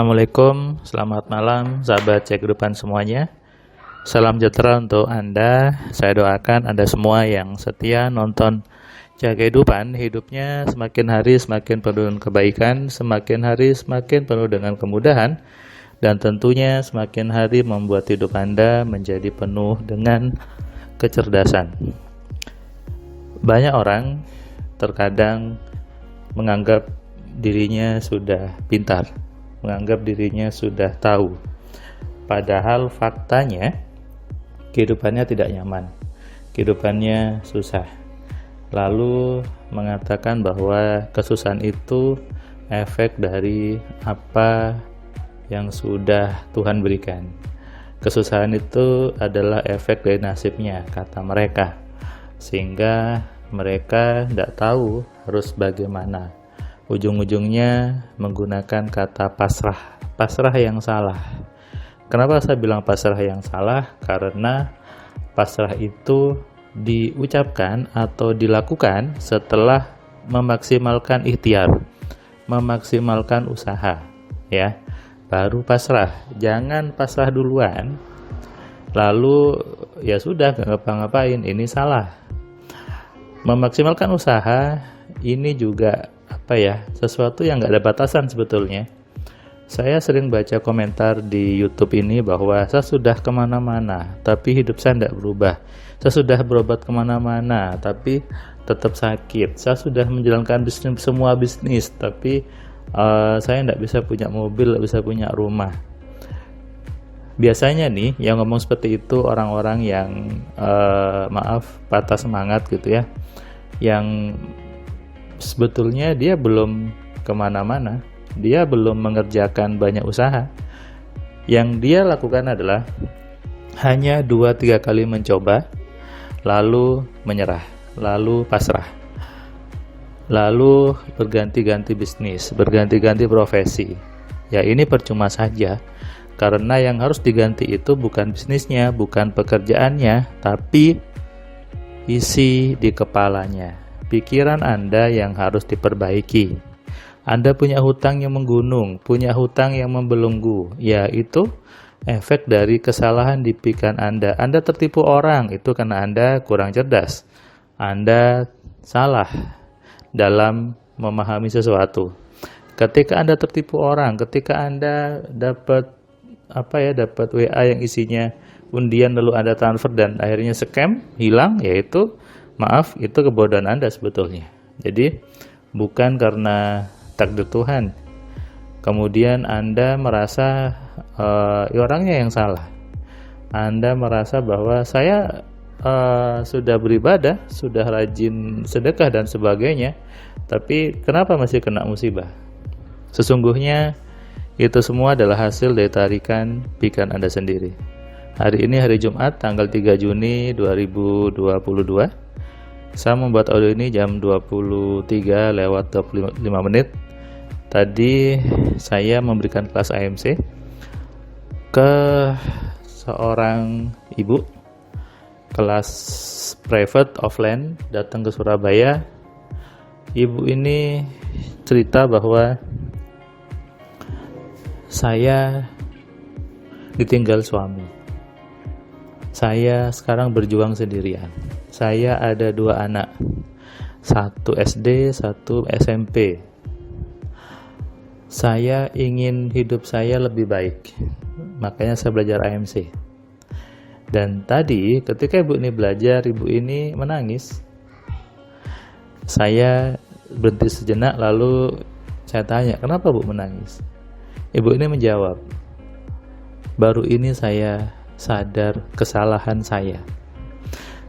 Assalamualaikum, selamat malam sahabat cek kehidupan semuanya. Salam sejahtera untuk Anda. Saya doakan Anda semua yang setia nonton cek kehidupan, hidupnya semakin hari semakin penuh dengan kebaikan, semakin hari semakin penuh dengan kemudahan, dan tentunya semakin hari membuat hidup Anda menjadi penuh dengan kecerdasan. Banyak orang terkadang menganggap dirinya sudah pintar, menganggap dirinya sudah tahu, padahal faktanya kehidupannya tidak nyaman, kehidupannya susah, lalu mengatakan bahwa kesusahan itu efek dari apa yang sudah Tuhan berikan. Kesusahan itu adalah efek dari nasibnya, kata mereka, sehingga mereka tidak tahu harus bagaimana. Ujung-ujungnya menggunakan kata pasrah yang salah. Kenapa saya bilang pasrah yang salah? Karena pasrah itu diucapkan atau dilakukan setelah memaksimalkan ikhtiar, memaksimalkan usaha, ya, baru pasrah. Jangan pasrah duluan lalu ya sudah gak ngapa-ngapain, ini salah. Memaksimalkan usaha ini juga sesuatu yang nggak ada batasan sebetulnya. Saya sering baca komentar di YouTube ini bahwa saya sudah kemana-mana tapi hidup saya tidak berubah. Saya sudah berobat kemana-mana tapi tetap sakit. Saya sudah menjalankan semua bisnis tapi saya tidak bisa punya mobil, tidak bisa punya rumah. Biasanya nih yang ngomong seperti itu orang-orang yang patah semangat gitu ya, yang sebetulnya dia belum kemana-mana, dia belum mengerjakan banyak usaha. Yang dia lakukan adalah hanya 2-3 kali mencoba, lalu menyerah, lalu pasrah, lalu berganti-ganti bisnis, berganti-ganti profesi. Ya ini percuma saja, karena yang harus diganti itu bukan bisnisnya, bukan pekerjaannya, tapi isi di kepalanya. Pikiran Anda yang harus diperbaiki. Anda punya hutang yang menggunung, punya hutang yang membelenggu, yaitu efek dari kesalahan di pikiran Anda. Anda tertipu orang, itu karena Anda kurang cerdas. Anda salah dalam memahami sesuatu. Ketika Anda tertipu orang, ketika Anda dapat WA yang isinya undian lalu Anda transfer dan akhirnya scam, hilang, yaitu itu kebodohan Anda sebetulnya. Jadi bukan karena takdir Tuhan kemudian Anda merasa orangnya yang salah. Anda merasa bahwa saya sudah beribadah, sudah rajin sedekah dan sebagainya, tapi kenapa masih kena musibah? Sesungguhnya itu semua adalah hasil dari tarikan pikiran Anda sendiri. Hari ini hari Jumat tanggal 3 Juni 2022. Saya membuat audio ini jam 23:25 menit. Tadi saya memberikan kelas AMC ke seorang ibu, kelas private offline, datang ke Surabaya. Ibu ini cerita bahwa saya ditinggal suami. Saya sekarang berjuang sendirian. Saya ada 2 anak, 1 SD, 1 SMP. Saya ingin hidup saya lebih baik, makanya saya belajar AMC. Dan tadi ketika ibu ini belajar, ibu ini menangis. Saya berhenti sejenak lalu saya tanya, kenapa Bu menangis? Ibu ini menjawab, baru ini saya sadar kesalahan saya.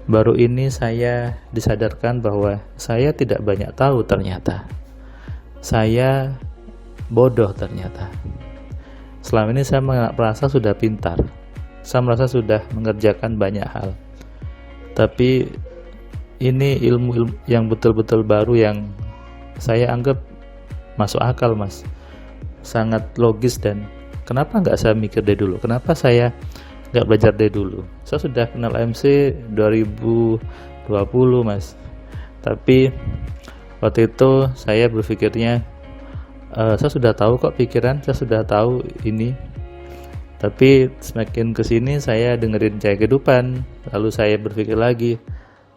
Baru ini saya disadarkan bahwa saya tidak banyak tahu ternyata. Saya bodoh ternyata. Selama ini saya merasa sudah pintar. Saya merasa sudah mengerjakan banyak hal. Tapi ini ilmu yang betul-betul baru yang saya anggap masuk akal, Mas. Sangat logis dan kenapa nggak saya mikir dari dulu? Kenapa saya nggak belajar dari dulu? Saya sudah kenal AMC 2020, Mas. Tapi waktu itu saya berpikirnya Saya sudah tahu kok pikiran, saya sudah tahu ini. Tapi semakin kesini saya dengerin Cahaya Kehidupan, lalu saya berpikir lagi,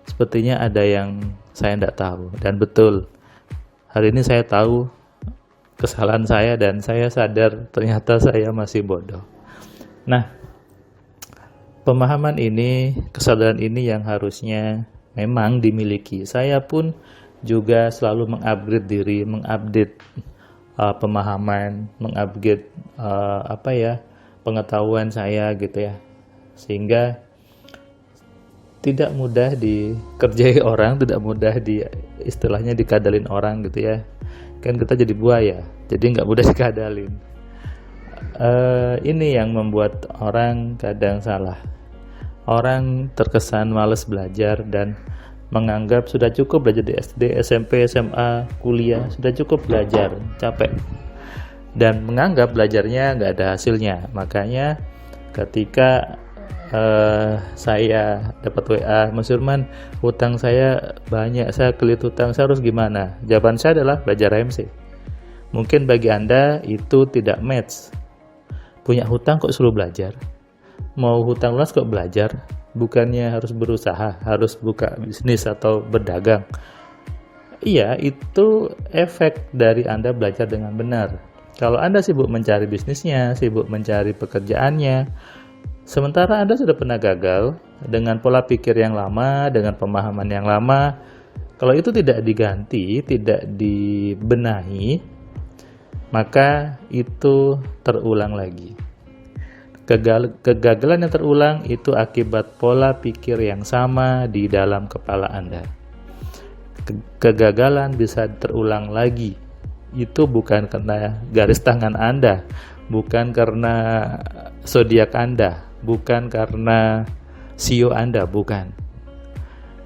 sepertinya ada yang saya tidak tahu. Dan betul, hari ini saya tahu kesalahan saya dan saya sadar ternyata saya masih bodoh. Nah, pemahaman ini, kesadaran ini yang harusnya memang dimiliki. Saya pun juga selalu mengupgrade diri, mengupdate pemahaman, mengupgrade pengetahuan saya gitu ya. Sehingga tidak mudah dikerjai orang, tidak mudah istilahnya dikadalin orang gitu ya. Kan kita jadi buaya, jadi nggak mudah dikadalin. Ini yang membuat orang kadang salah. Orang terkesan malas belajar dan menganggap sudah cukup belajar di SD, SMP, SMA, kuliah, sudah cukup belajar, capek. Dan menganggap belajarnya nggak ada hasilnya. Makanya ketika saya dapat WA, Mas Firman, hutang saya banyak, saya kelit hutang, saya harus gimana? Jawaban saya adalah belajar AMC. Mungkin bagi Anda itu tidak match. Punya hutang kok suruh belajar? Mau hutang lunas kok belajar? Bukannya harus berusaha, harus buka bisnis atau berdagang? Iya, itu efek dari Anda belajar dengan benar. Kalau Anda sibuk mencari bisnisnya, sibuk mencari pekerjaannya, sementara Anda sudah pernah gagal dengan pola pikir yang lama, dengan pemahaman yang lama, kalau itu tidak diganti, tidak dibenahi, maka itu terulang lagi. Kegagalan yang terulang itu akibat pola pikir yang sama di dalam kepala Anda. Kegagalan bisa terulang lagi. Itu bukan karena garis tangan Anda, bukan karena zodiak Anda, bukan karena CEO Anda, bukan.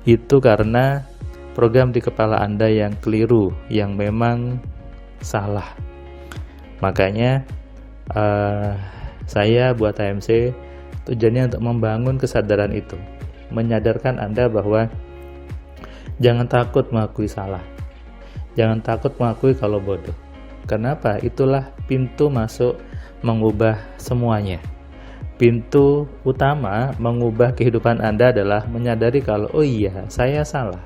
Itu karena program di kepala Anda yang keliru, yang memang salah. Makanya saya buat AMC tujuannya untuk membangun kesadaran itu, menyadarkan Anda bahwa jangan takut mengakui salah, jangan takut mengakui kalau bodoh. Kenapa? Itulah pintu masuk mengubah semuanya. Pintu utama mengubah kehidupan Anda adalah menyadari kalau oh iya, saya salah,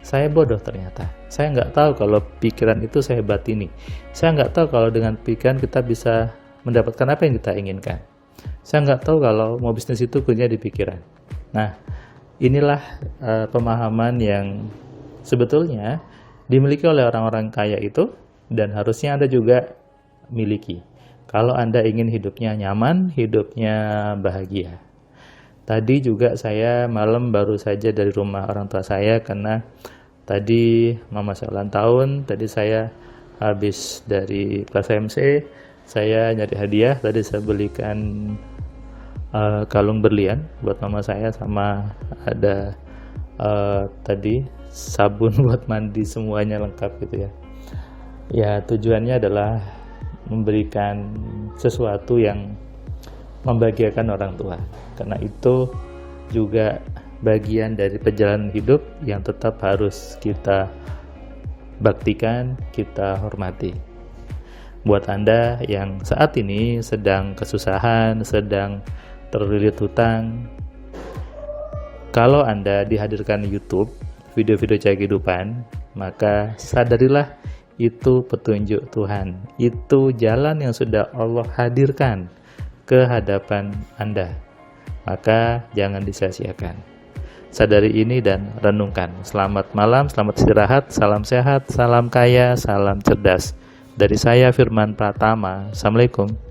saya bodoh ternyata. Saya nggak tahu kalau pikiran itu saya batini. Saya nggak tahu kalau dengan pikiran kita bisa mendapatkan apa yang kita inginkan. Saya nggak tahu kalau mau bisnis itu punya di pikiran. Nah, inilah pemahaman yang sebetulnya dimiliki oleh orang-orang kaya itu dan harusnya Anda juga miliki. Kalau Anda ingin hidupnya nyaman, hidupnya bahagia. Tadi juga saya malam baru saja dari rumah orang tua saya karena tadi mama saya ulang tahun. Tadi saya habis dari kelas MC, saya nyari hadiah. Tadi saya belikan kalung berlian buat mama saya, sama ada tadi sabun buat mandi, semuanya lengkap gitu ya. Ya, tujuannya adalah memberikan sesuatu yang membahagiakan orang tua, karena itu juga bagian dari perjalanan hidup yang tetap harus kita baktikan, kita hormati. Buat Anda yang saat ini sedang kesusahan, sedang terlilit hutang, kalau Anda dihadirkan YouTube video-video Cahaya Kehidupan, maka sadarilah itu petunjuk Tuhan, itu jalan yang sudah Allah hadirkan ke hadapan Anda, maka jangan disia-siakan. Sadari ini dan renungkan. Selamat malam, selamat istirahat, salam sehat, salam kaya, salam cerdas. Dari saya Firman Pratama. Assalamualaikum.